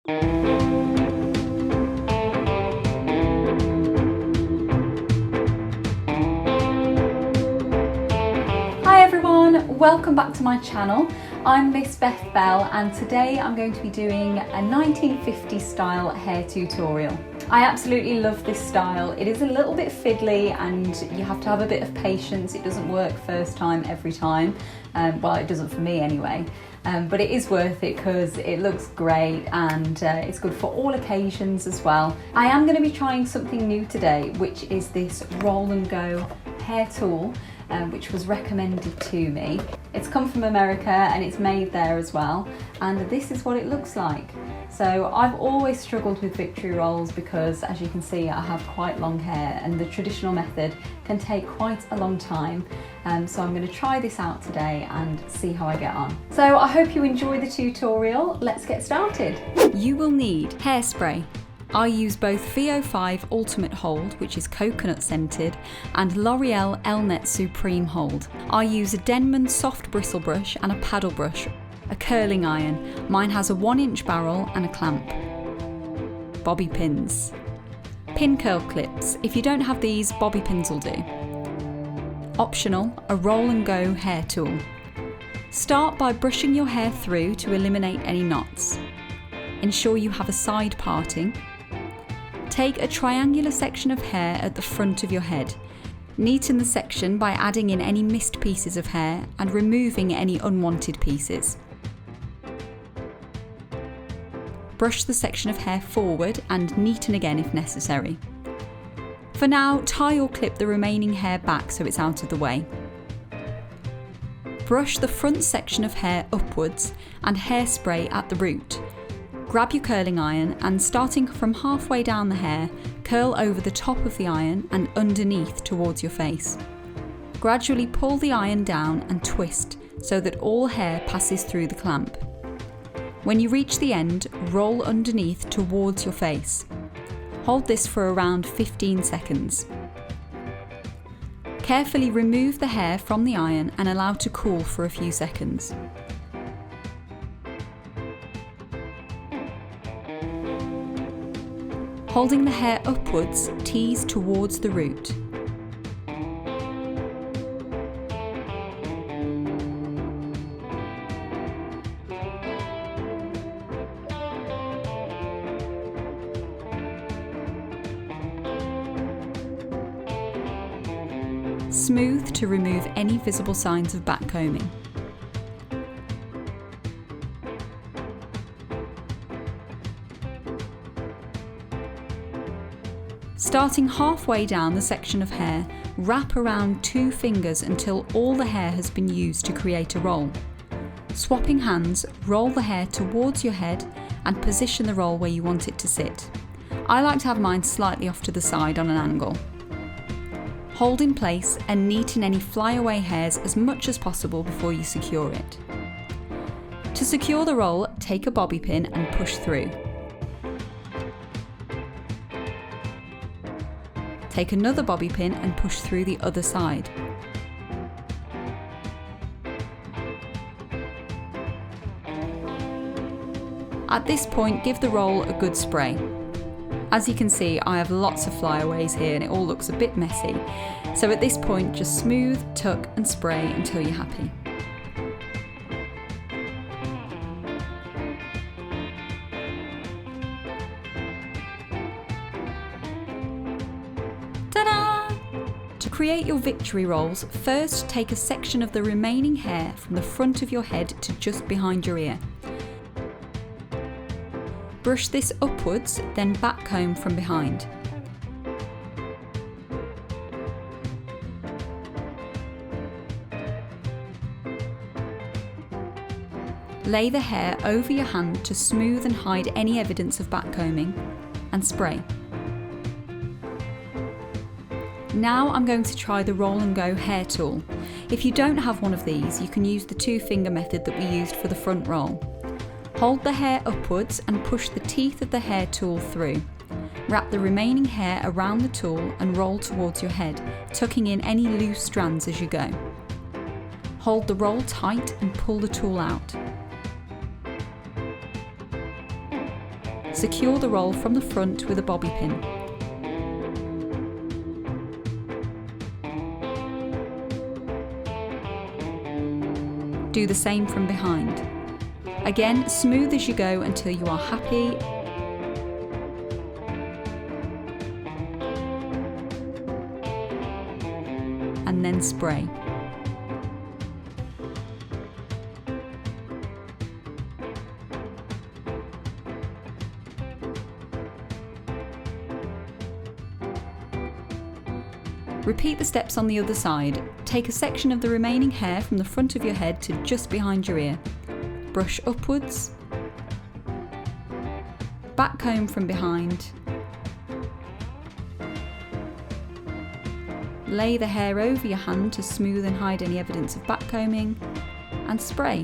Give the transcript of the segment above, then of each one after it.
Hi everyone, welcome back to my channel. I'm Miss Beth Belle and today I'm going to be doing a 1950s style hair tutorial. I absolutely love this style. It is a little bit fiddly and you have to have a bit of patience. It doesn't work first time every time. Well, it doesn't for me anyway. But it is worth it because it looks great and it's good for all occasions as well. I am going to be trying something new today, which is this roll and go hair tool, which was recommended to me. It's come from America and it's made there as well, and this is what it looks like. So I've always struggled with victory rolls because, as you can see, I have quite long hair and the traditional method can take quite a long time. So I'm going to try this out today and see how I get on. So I hope you enjoy the tutorial. Let's get started. You will need hairspray. I use both VO5 Ultimate Hold, which is coconut scented, and L'Oreal Elnet Supreme Hold. I use a Denman soft bristle brush and a paddle brush, a curling iron. Mine has a 1-inch barrel and a clamp. Bobby pins. Pin curl clips. If you don't have these, bobby pins will do. Optional, a roll and go hair tool. Start by brushing your hair through to eliminate any knots. Ensure you have a side parting. Take a triangular section of hair at the front of your head. Neaten the section by adding in any missed pieces of hair and removing any unwanted pieces. Brush the section of hair forward and neaten again if necessary. For now, tie or clip the remaining hair back so it's out of the way. Brush the front section of hair upwards and hairspray at the root. Grab your curling iron and, starting from halfway down the hair, curl over the top of the iron and underneath towards your face. Gradually pull the iron down and twist so that all hair passes through the clamp. When you reach the end, roll underneath towards your face. Hold this for around 15 seconds. Carefully remove the hair from the iron and allow to cool for a few seconds. Holding the hair upwards, tease towards the root. Smooth to remove any visible signs of backcombing. Starting halfway down the section of hair, wrap around 2 fingers until all the hair has been used to create a roll. Swapping hands, roll the hair towards your head and position the roll where you want it to sit. I like to have mine slightly off to the side on an angle. Hold in place and neaten any flyaway hairs as much as possible before you secure it. To secure the roll, take a bobby pin and push through. Take another bobby pin and push through the other side. At this point, give the roll a good spray. As you can see, I have lots of flyaways here and it all looks a bit messy. So at this point, just smooth, tuck and spray until you're happy. Ta-da! To create your victory rolls, first take a section of the remaining hair from the front of your head to just behind your ear. Brush this upwards, then backcomb from behind. Lay the hair over your hand to smooth and hide any evidence of backcombing, and spray. Now I'm going to try the roll and go hair tool. If you don't have one of these, you can use the 2-finger method that we used for the front roll. Hold the hair upwards and push the teeth of the hair tool through. Wrap the remaining hair around the tool and roll towards your head, tucking in any loose strands as you go. Hold the roll tight and pull the tool out. Secure the roll from the front with a bobby pin. Do the same from behind. Again, smooth as you go until you are happy. And then spray. Repeat the steps on the other side. Take a section of the remaining hair from the front of your head to just behind your ear. Brush upwards. Back comb from behind. Lay the hair over your hand to smooth and hide any evidence of back combing. And spray,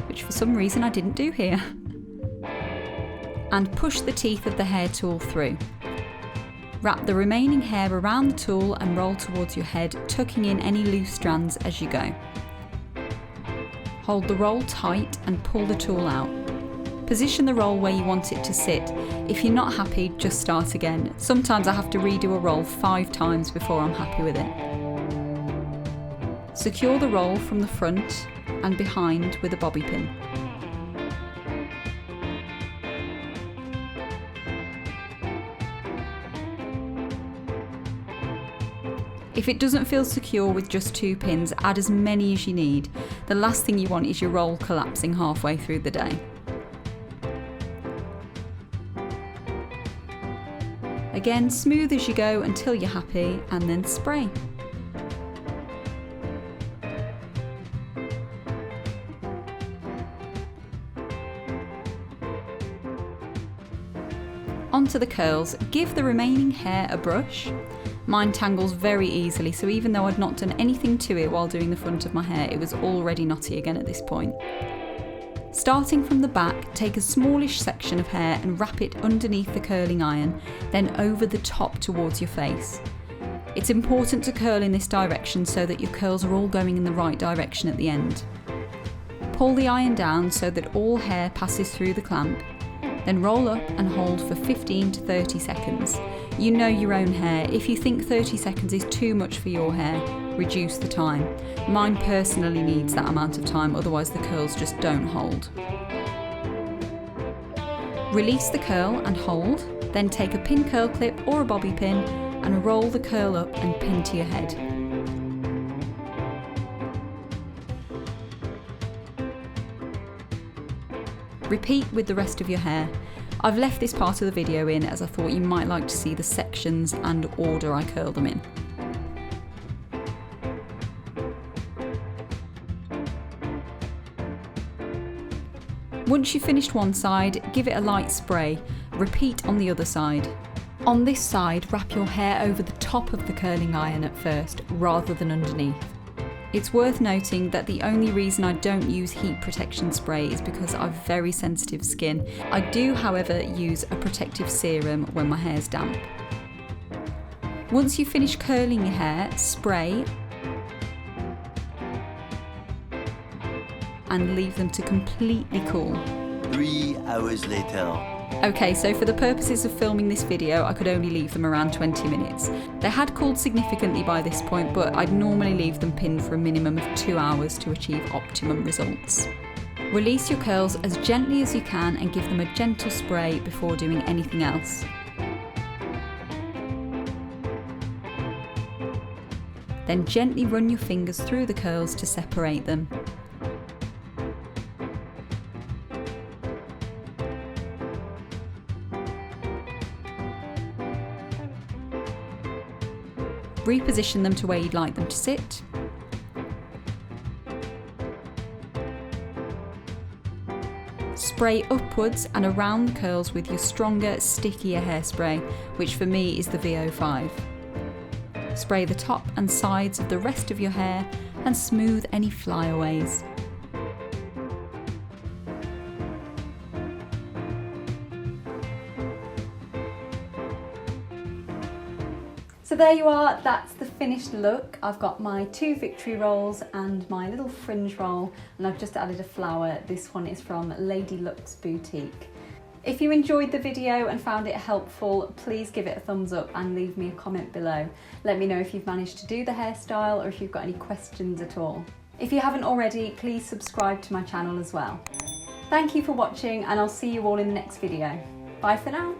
which for some reason I didn't do here. And push the teeth of the hair tool through. Wrap the remaining hair around the tool and roll towards your head, tucking in any loose strands as you go. Hold the roll tight and pull the tool out. Position the roll where you want it to sit. If you're not happy, just start again. Sometimes I have to redo a roll 5 times before I'm happy with it. Secure the roll from the front and behind with a bobby pin. If it doesn't feel secure with just 2 pins, add as many as you need. The last thing you want is your roll collapsing halfway through the day. Again, smooth as you go until you're happy, and then spray. Onto the curls. Give the remaining hair a brush. Mine tangles very easily, so even though I'd not done anything to it while doing the front of my hair, it was already knotty again at this point. Starting from the back, take a smallish section of hair and wrap it underneath the curling iron, then over the top towards your face. It's important to curl in this direction so that your curls are all going in the right direction at the end. Pull the iron down so that all hair passes through the clamp, then roll up and hold for 15 to 30 seconds. You know your own hair. If you think 30 seconds is too much for your hair, reduce the time. Mine personally needs that amount of time, otherwise the curls just don't hold. Release the curl and hold, then take a pin curl clip or a bobby pin and roll the curl up and pin to your head. Repeat with the rest of your hair. I've left this part of the video in as I thought you might like to see the sections and order I curl them in. Once you've finished one side, give it a light spray. Repeat on the other side. On this side, wrap your hair over the top of the curling iron at first, rather than underneath. It's worth noting that the only reason I don't use heat protection spray is because I've very sensitive skin. I do, however, use a protective serum when my hair's damp. Once you finish curling your hair, spray and leave them to completely cool. 3 hours later. Okay, so for the purposes of filming this video, I could only leave them around 20 minutes. They had cooled significantly by this point, but I'd normally leave them pinned for a minimum of 2 hours to achieve optimum results. Release your curls as gently as you can and give them a gentle spray before doing anything else. Then gently run your fingers through the curls to separate them. Reposition them to where you'd like them to sit. Spray upwards and around the curls with your stronger, stickier hairspray, which for me is the VO5. Spray the top and sides of the rest of your hair and smooth any flyaways. So there you are, that's the finished look. I've got my 2 victory rolls and my little fringe roll, and I've just added a flower. This one is from Lady Luxe Boutique. If you enjoyed the video and found it helpful, please give it a thumbs up and leave me a comment below. Let me know if you've managed to do the hairstyle or if you've got any questions at all. If you haven't already, please subscribe to my channel as well. Thank you for watching, and I'll see you all in the next video. Bye for now.